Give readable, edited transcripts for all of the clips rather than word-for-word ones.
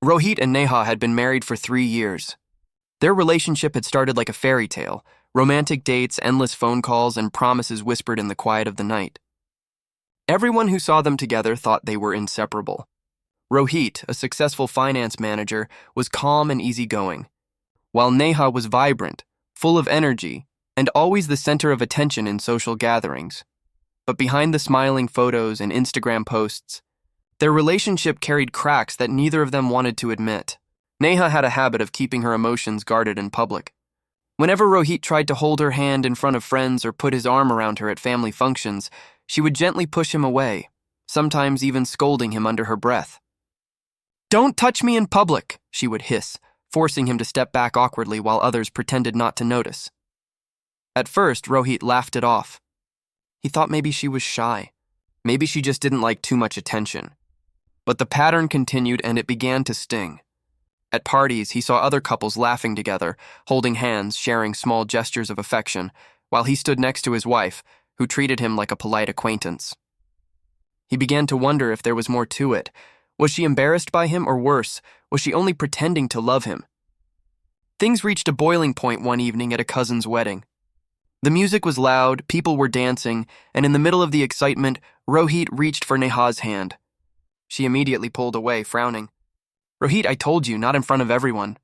Rohit and Neha had been married for 3 years. Their relationship had started like a fairy tale, romantic dates, endless phone calls, and promises whispered in the quiet of the night. Everyone who saw them together thought they were inseparable. Rohit, a successful finance manager, was calm and easygoing, while Neha was vibrant, full of energy, and always the center of attention in social gatherings. But behind the smiling photos and Instagram posts, their relationship carried cracks that neither of them wanted to admit. Neha had a habit of keeping her emotions guarded in public. Whenever Rohit tried to hold her hand in front of friends or put his arm around her at family functions, she would gently push him away, sometimes even scolding him under her breath. "Don't touch me in public," she would hiss, forcing him to step back awkwardly while others pretended not to notice. At first, Rohit laughed it off. He thought maybe she was shy. Maybe she just didn't like too much attention. But the pattern continued and it began to sting. At parties, he saw other couples laughing together, holding hands, sharing small gestures of affection, while he stood next to his wife, who treated him like a polite acquaintance. He began to wonder if there was more to it. Was she embarrassed by him, or worse, was she only pretending to love him? Things reached a boiling point one evening at a cousin's wedding. The music was loud, people were dancing, and in the middle of the excitement, Rohit reached for Neha's hand. She immediately pulled away, frowning. "Rohit, I told you, not in front of everyone."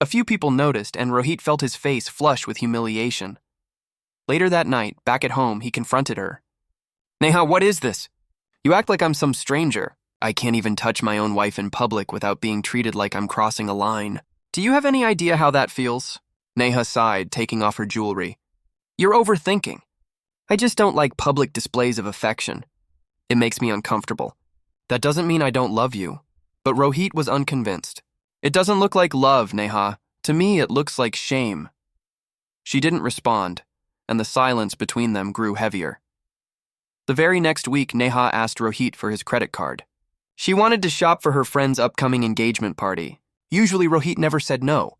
A few people noticed, and Rohit felt his face flush with humiliation. Later that night, back at home, he confronted her. "Neha, what is this? You act like I'm some stranger. I can't even touch my own wife in public without being treated like I'm crossing a line. Do you have any idea how that feels?" Neha sighed, taking off her jewelry. "You're overthinking. I just don't like public displays of affection. It makes me uncomfortable. That doesn't mean I don't love you." But Rohit was unconvinced. "It doesn't look like love, Neha. To me, it looks like shame." She didn't respond, and the silence between them grew heavier. The very next week, Neha asked Rohit for his credit card. She wanted to shop for her friend's upcoming engagement party. Usually, Rohit never said no.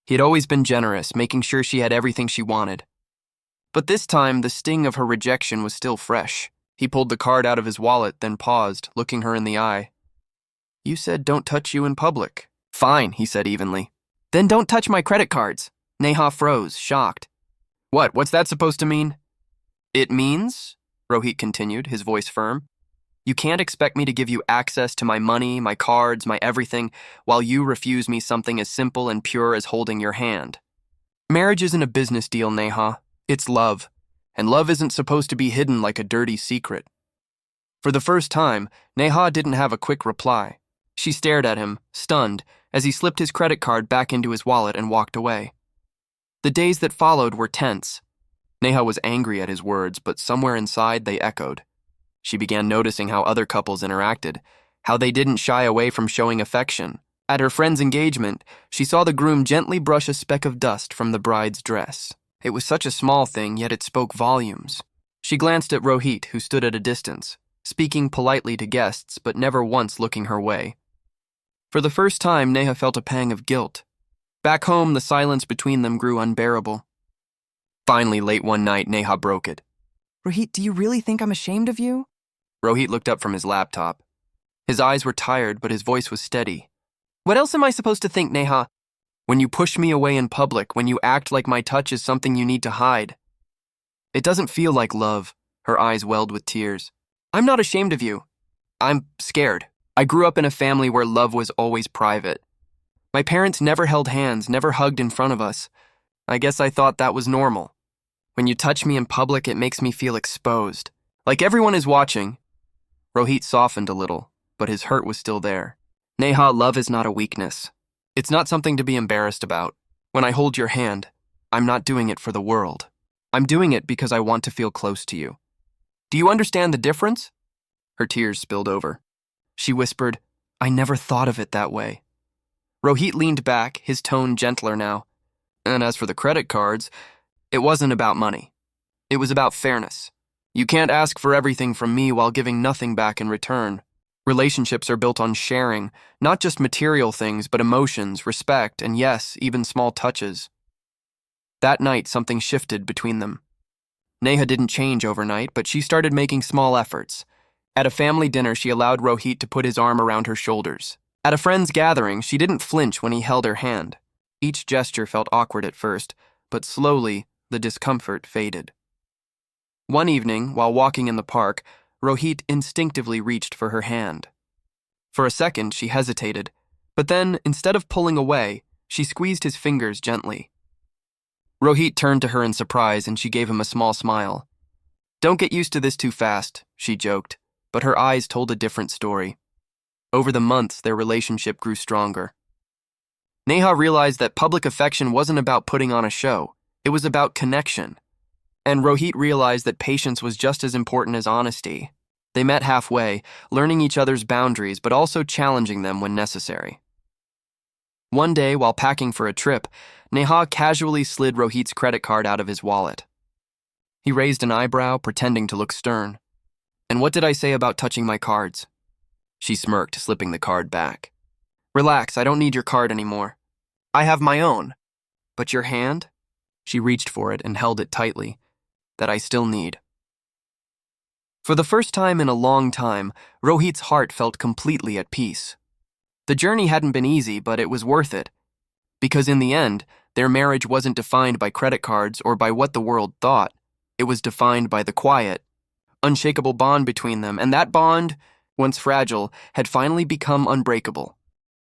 He had always been generous, making sure she had everything she wanted. But this time, the sting of her rejection was still fresh. He pulled the card out of his wallet, then paused, looking her in the eye. "You said don't touch you in public." "Fine," he said evenly. "Then don't touch my credit cards." Neha froze, shocked. What's that supposed to mean?" "It means," Rohit continued, his voice firm, "you can't expect me to give you access to my money, my cards, my everything, while you refuse me something as simple and pure as holding your hand. Marriage isn't a business deal, Neha. It's love. And love isn't supposed to be hidden like a dirty secret." For the first time, Neha didn't have a quick reply. She stared at him, stunned, as he slipped his credit card back into his wallet and walked away. The days that followed were tense. Neha was angry at his words, but somewhere inside they echoed. She began noticing how other couples interacted, how they didn't shy away from showing affection. At her friend's engagement, she saw the groom gently brush a speck of dust from the bride's dress. It was such a small thing, yet it spoke volumes. She glanced at Rohit, who stood at a distance, speaking politely to guests, but never once looking her way. For the first time, Neha felt a pang of guilt. Back home, the silence between them grew unbearable. Finally, late one night, Neha broke it. "Rohit, do you really think I'm ashamed of you?" Rohit looked up from his laptop. His eyes were tired, but his voice was steady. "What else am I supposed to think, Neha? When you push me away in public, when you act like my touch is something you need to hide. It doesn't feel like love." Her eyes welled with tears. "I'm not ashamed of you. I'm scared. I grew up in a family where love was always private. My parents never held hands, never hugged in front of us. I guess I thought that was normal. When you touch me in public, it makes me feel exposed. Like everyone is watching." Rohit softened a little, but his hurt was still there. "Neha, love is not a weakness. It's not something to be embarrassed about. When I hold your hand, I'm not doing it for the world. I'm doing it because I want to feel close to you. Do you understand the difference?" Her tears spilled over. She whispered, "I never thought of it that way." Rohit leaned back, his tone gentler now. "And as for the credit cards, it wasn't about money. It was about fairness. You can't ask for everything from me while giving nothing back in return. Relationships are built on sharing, not just material things, but emotions, respect, and yes, even small touches." That night, something shifted between them. Neha didn't change overnight, but she started making small efforts. At a family dinner, she allowed Rohit to put his arm around her shoulders. At a friend's gathering, she didn't flinch when he held her hand. Each gesture felt awkward at first, but slowly, the discomfort faded. One evening, while walking in the park, Rohit instinctively reached for her hand. For a second, she hesitated, but then, instead of pulling away, she squeezed his fingers gently. Rohit turned to her in surprise and she gave him a small smile. "Don't get used to this too fast," she joked, but her eyes told a different story. Over the months, their relationship grew stronger. Neha realized that public affection wasn't about putting on a show, it was about connection. And Rohit realized that patience was just as important as honesty. They met halfway, learning each other's boundaries but also challenging them when necessary. One day, while packing for a trip, Neha casually slid Rohit's credit card out of his wallet. He raised an eyebrow, pretending to look stern. "And what did I say about touching my cards?" She smirked, slipping the card back. "Relax, I don't need your card anymore. I have my own. But your hand?" She reached for it and held it tightly. "That I still need." For the first time in a long time, Rohit's heart felt completely at peace. The journey hadn't been easy, but it was worth it. Because in the end, their marriage wasn't defined by credit cards or by what the world thought. It was defined by the quiet, unshakable bond between them, and that bond, once fragile, had finally become unbreakable.